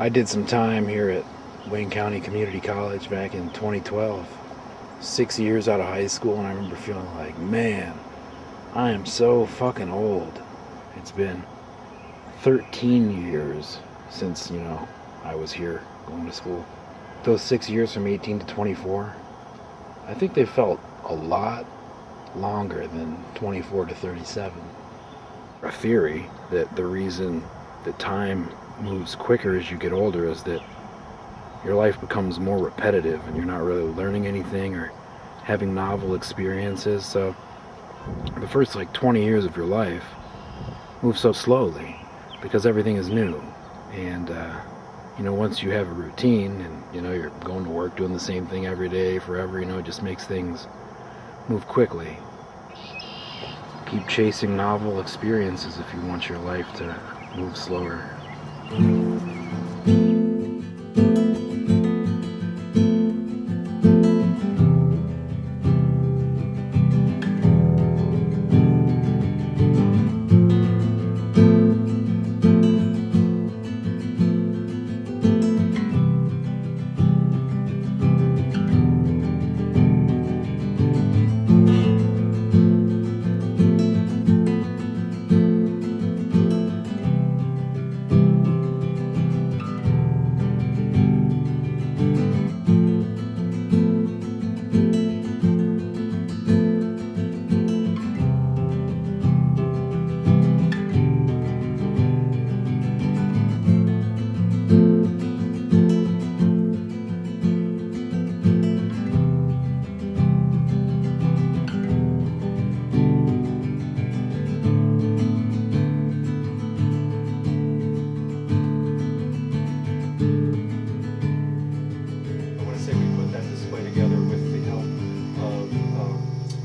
I did some time here at Wayne County Community College back in 2012. 6 years out of high school, and I remember feeling like, man, I am so fucking old. It's been 13 years since, I was here going to school. Those 6 years from 18 to 24, I think they felt a lot longer than 24 to 37. A theory that the reason that time moves quicker as you get older is that your life becomes more repetitive and you're not really learning anything or having novel experiences. So the first 20 years of your life move so slowly because everything is new. And once you have a routine and you're going to work doing the same thing every day forever, it just makes things move quickly. Keep chasing novel experiences if you want your life to move slower.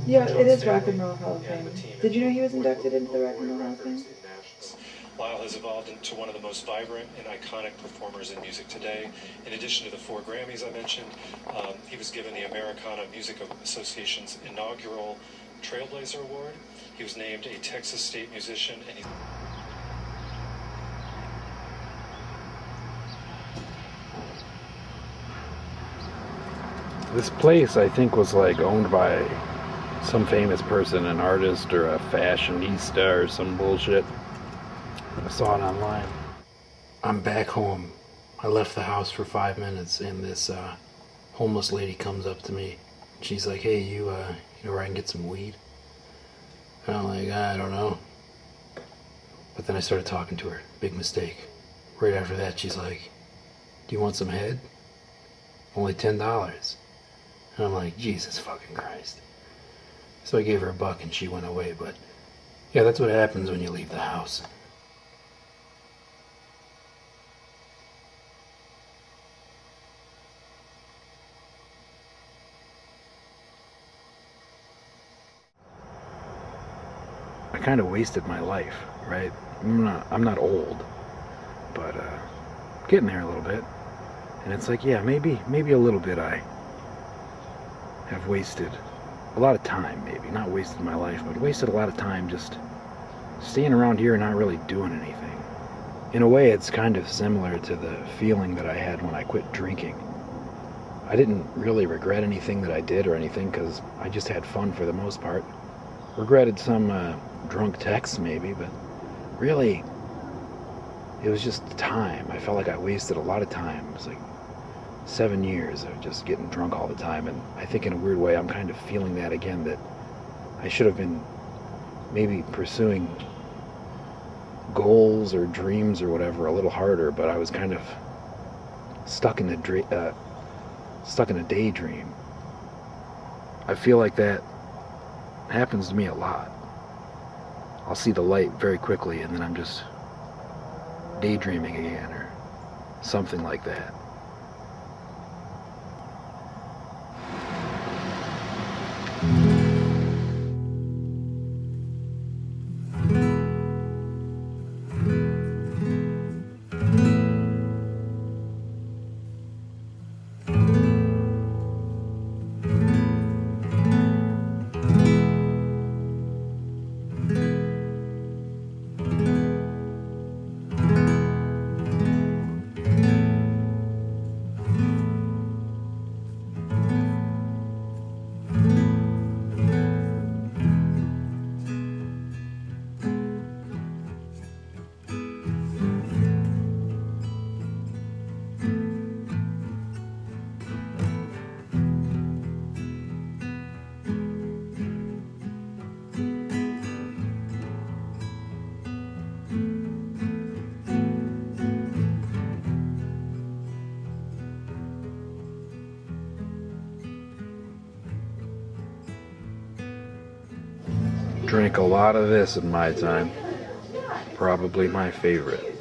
Yeah, it is Rock and Roll Hall of Fame. Did you know he was inducted into the Rock and Roll Hall of Fame? Lyle has evolved into one of the most vibrant and iconic performers in music today. In addition to the 4 Grammys I mentioned, he was given the Americana Music Association's inaugural Trailblazer Award. He was named a Texas State Musician, and This place, I think, was owned by some famous person, an artist or a fashionista or some bullshit. I saw it online. I'm back home. I left the house for 5 minutes, and this homeless lady comes up to me. She's like, hey, you know where I can get some weed? And I'm like, I don't know. But then I started talking to her. Big mistake. Right after that, she's like, do you want some head? Only $10. And I'm like, Jesus fucking Christ. So I gave her $1 and she went away. But yeah, that's what happens when you leave the house. I kind of wasted my life, right? I'm not old, but getting there a little bit. And it's like, yeah, maybe a little bit I have wasted a lot of time, maybe. Not wasted my life, but wasted a lot of time just staying around here and not really doing anything. In a way, it's kind of similar to the feeling that I had when I quit drinking. I didn't really regret anything that I did or anything, because I just had fun for the most part. Regretted some drunk texts, maybe, but really, it was just time. I felt like I wasted a lot of time. It was 7 years of just getting drunk all the time, and I think in a weird way I'm kind of feeling that again, that I should have been maybe pursuing goals or dreams or whatever a little harder, but I was kind of stuck in a daydream. I feel like that happens to me a lot. I'll see the light very quickly and then I'm just daydreaming again or something like that. Drank a lot of this in my time. Probably my favorite.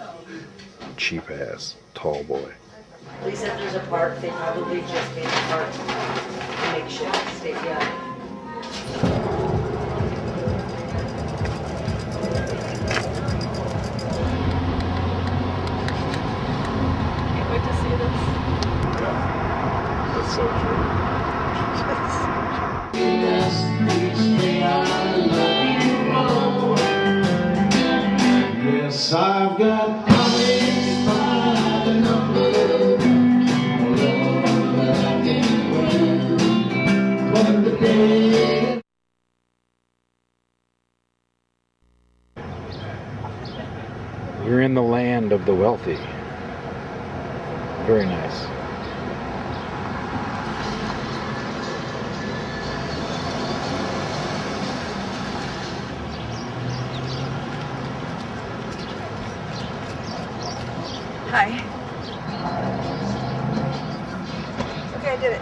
Cheap ass, tall boy. At least if there's a park, they probably just made the park makeshift state, yeah. Can't wait to see this. That's so true. Yes, I've got always by the number that I can't win. But the day You're in the land of the wealthy. Very nice. Hi. Okay, I did it.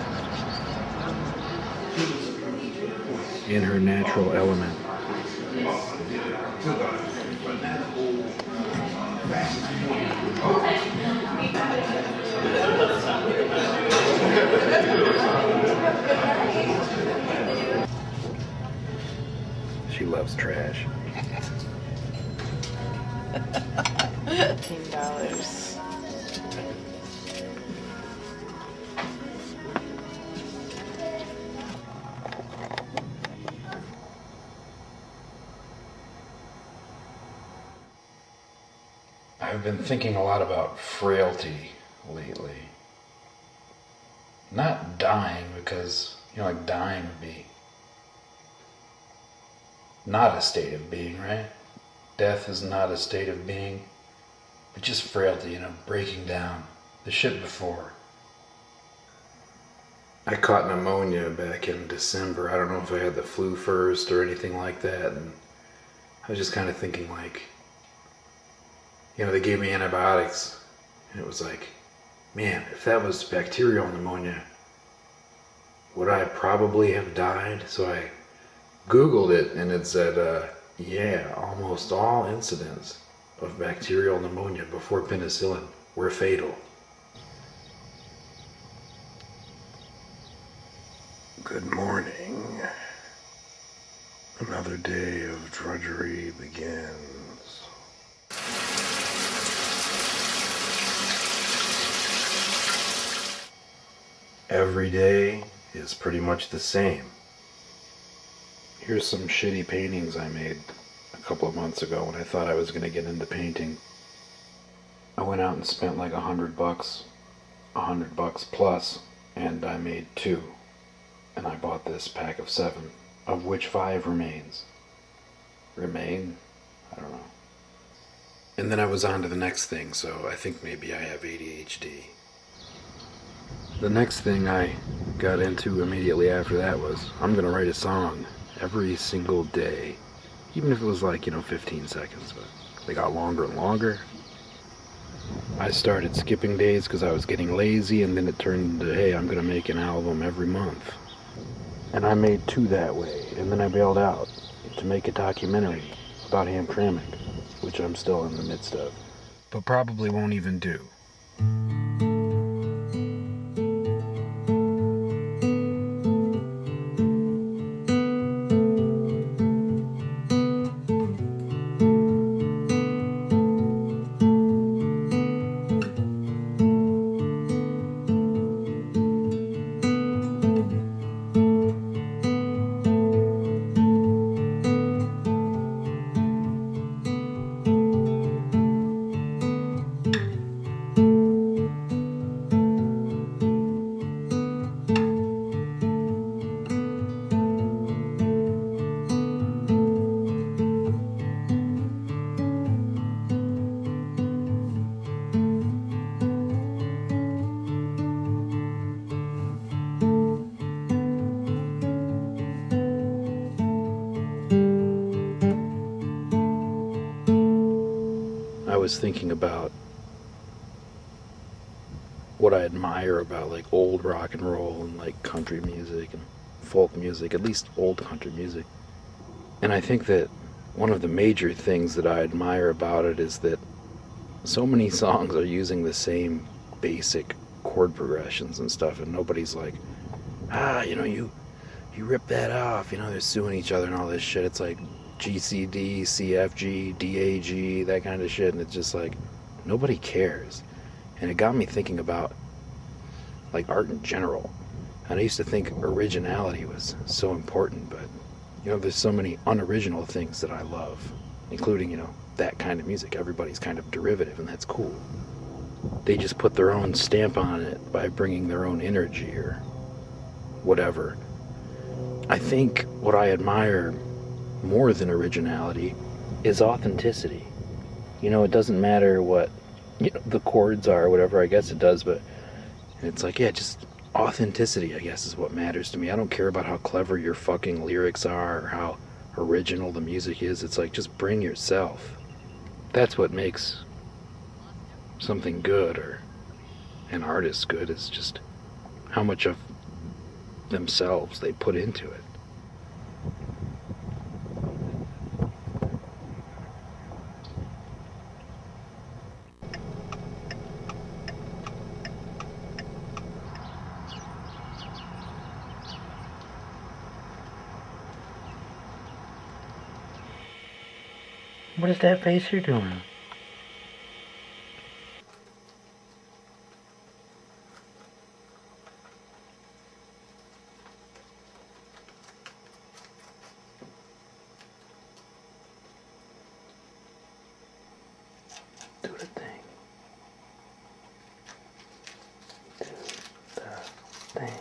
In her natural element. She loves trash. $15. I've been thinking a lot about frailty lately. Not dying, because, like dying would be not a state of being, right? Death is not a state of being, but just frailty, breaking down. The shit before. I caught pneumonia back in December. I don't know if I had the flu first or anything like that, and I was just kind of thinking like, they gave me antibiotics, and it was like, man, if that was bacterial pneumonia, would I probably have died? So I Googled it, and it said, yeah, almost all incidents of bacterial pneumonia before penicillin were fatal. Good morning. Another day of drudgery begins. Every day is pretty much the same. Here's some shitty paintings I made a couple of months ago when I thought I was going to get into painting. I went out and spent like $100 plus, and I made 2. And I bought this pack of 7, of which 5 remains. Remain? I don't know. And then I was on to the next thing, so I think maybe I have ADHD. The next thing I got into immediately after that was, I'm going to write a song every single day. Even if it was like, 15 seconds, but they got longer and longer. I started skipping days because I was getting lazy, and then it turned into, hey, I'm going to make an album every month. And I made 2 that way, and then I bailed out to make a documentary about Hamtramck, which I'm still in the midst of, but probably won't even do. I was thinking about what I admire about like old rock and roll and like country music and folk music, at least old country music. And I think that one of the major things that I admire about it is that so many songs are using the same basic chord progressions and stuff, and nobody's like, you rip that off, they're suing each other and all this shit. It's like G, C, D, C, F, G, D, A, G, that kind of shit, and it's just like, nobody cares. And it got me thinking about, like, art in general. And I used to think originality was so important, but, there's so many unoriginal things that I love, including, that kind of music. Everybody's kind of derivative, and that's cool. They just put their own stamp on it by bringing their own energy or whatever. I think what I admire more than originality is authenticity. It doesn't matter what the chords are or whatever. I guess it does, but it's like, just authenticity, I guess, is what matters to me. I don't care about how clever your fucking lyrics are or how original the music is. It's like, just bring yourself. That's what makes something good or an artist good, is just how much of themselves they put into it. What is that face you're doing? Do the thing. Do the thing.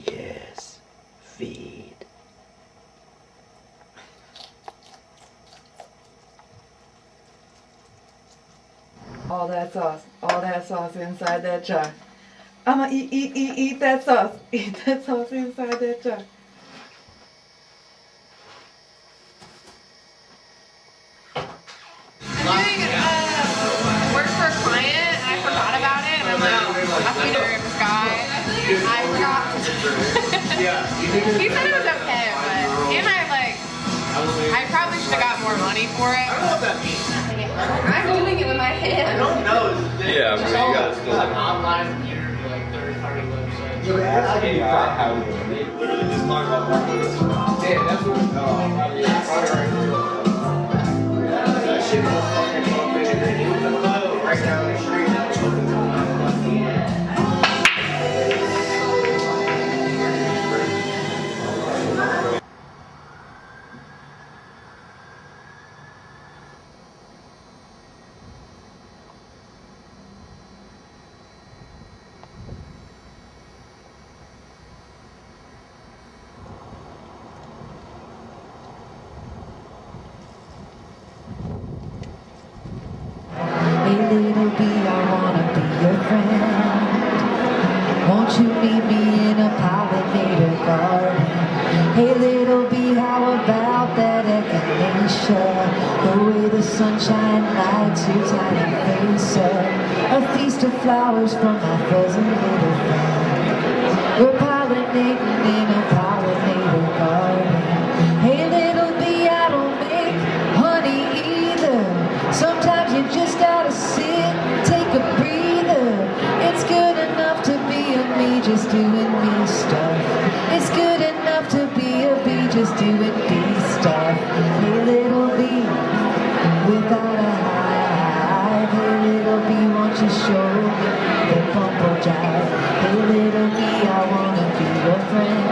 Yes, feed. All that sauce inside that jar. I'ma eat that sauce. Eat that sauce inside that jar. I'm doing work for a client and I forgot about it, and I'm like, I think this guy. I forgot. He said it was okay, but I probably should have got more money for it. I don't know what that means. I'm doing it with my hands. I don't know. Yeah, but you gotta still like online computer, like third-party websites. literally just talk about worthless. Yeah, that's what. That shit was fucking fucking right down the street. Hey little bee, I wanna be your friend. Won't you meet me in a pollinator garden? Hey little bee, how about that echinacea? The way the sunshine lights your tiny face up. A feast of flowers from my fuzzy little friend. We're pollinating in a pollinator garden. Hey little bee, I don't make honey either. Sometimes you just gotta sit, take a breather. It's good enough to be a me, just doing me stuff. It's good enough to be a bee, just doing bee stuff. Hey little bee, without a hive. Hey little bee, won't you show me the bumble jive? Hey little bee, I wanna be your friend.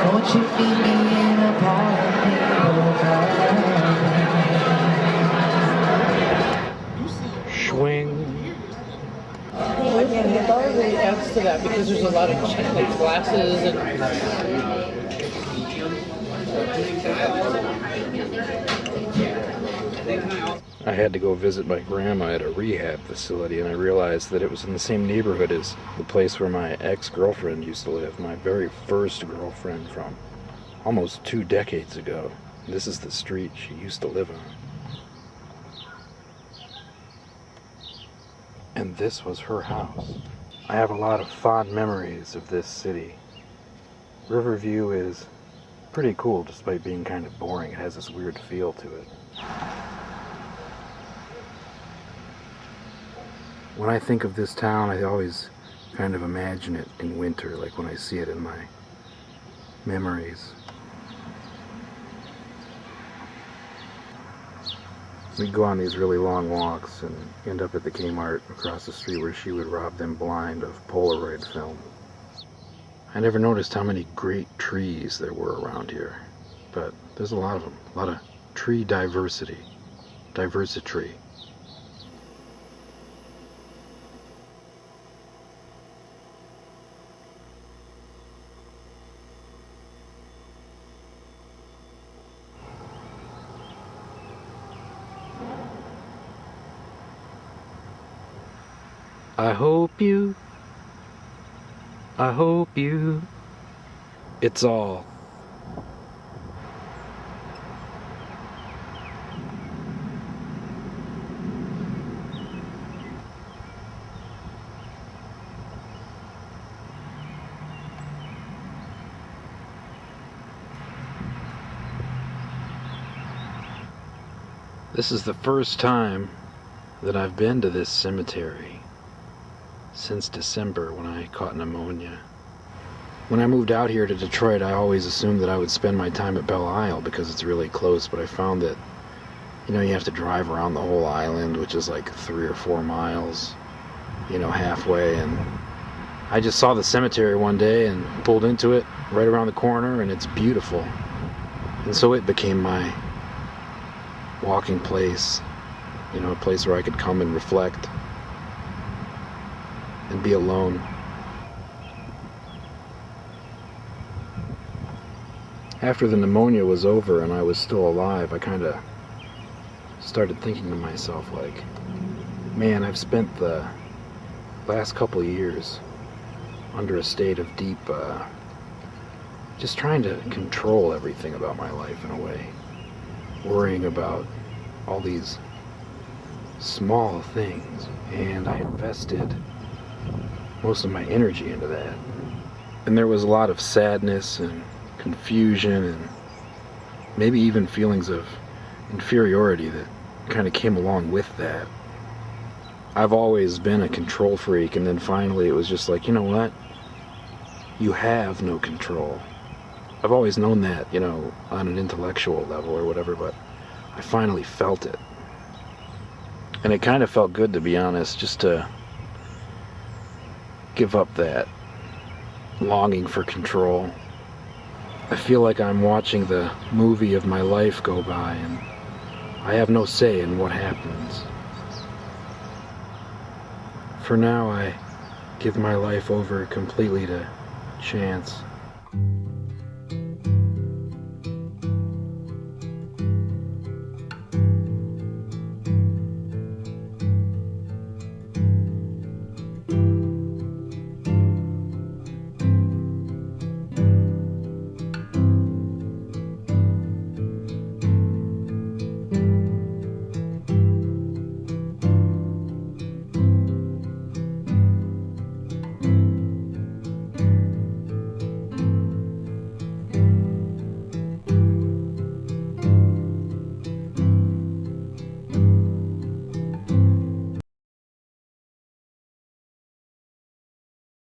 Won't you meet me in a pollinator garden? Swing. And the bar really adds to that because there's a lot of like glasses and I had to go visit my grandma at a rehab facility, and I realized that it was in the same neighborhood as the place where my ex-girlfriend used to live, my very first girlfriend from almost 2 decades ago. This is the street she used to live on. And this was her house. I have a lot of fond memories of this city. Riverview is pretty cool despite being kind of boring. It has this weird feel to it. When I think of this town, I always kind of imagine it in winter, like when I see it in my memories. We'd go on these really long walks and end up at the Kmart across the street where she would rob them blind of Polaroid film. I never noticed how many great trees there were around here, but there's a lot of them, a lot of tree diversity, diversity. I hope you, it's all. This is the first time that I've been to this cemetery since December when I caught pneumonia. When I moved out here to Detroit, I always assumed that I would spend my time at Belle Isle because it's really close, but I found that, you know, you have to drive around the whole island, which is like 3 or 4 miles, you know, halfway, and I just saw the cemetery one day and pulled into it right around the corner, and it's beautiful. And so it became my walking place, you know, a place where I could come and reflect and be alone. After the pneumonia was over and I was still alive, I kind of started thinking to myself, like, man, I've spent the last couple of years under a state of deep, just trying to control everything about my life in a way. Worrying about all these small things, and I invested most of my energy into that. And there was a lot of sadness and confusion and maybe even feelings of inferiority that kind of came along with that. I've always been a control freak, and then finally it was just like, you know what? You have no control. I've always known that, you know, on an intellectual level or whatever, but I finally felt it. And it kind of felt good, to be honest, just to give up that longing for control. I feel like I'm watching the movie of my life go by, and I have no say in what happens. For now, I give my life over completely to chance.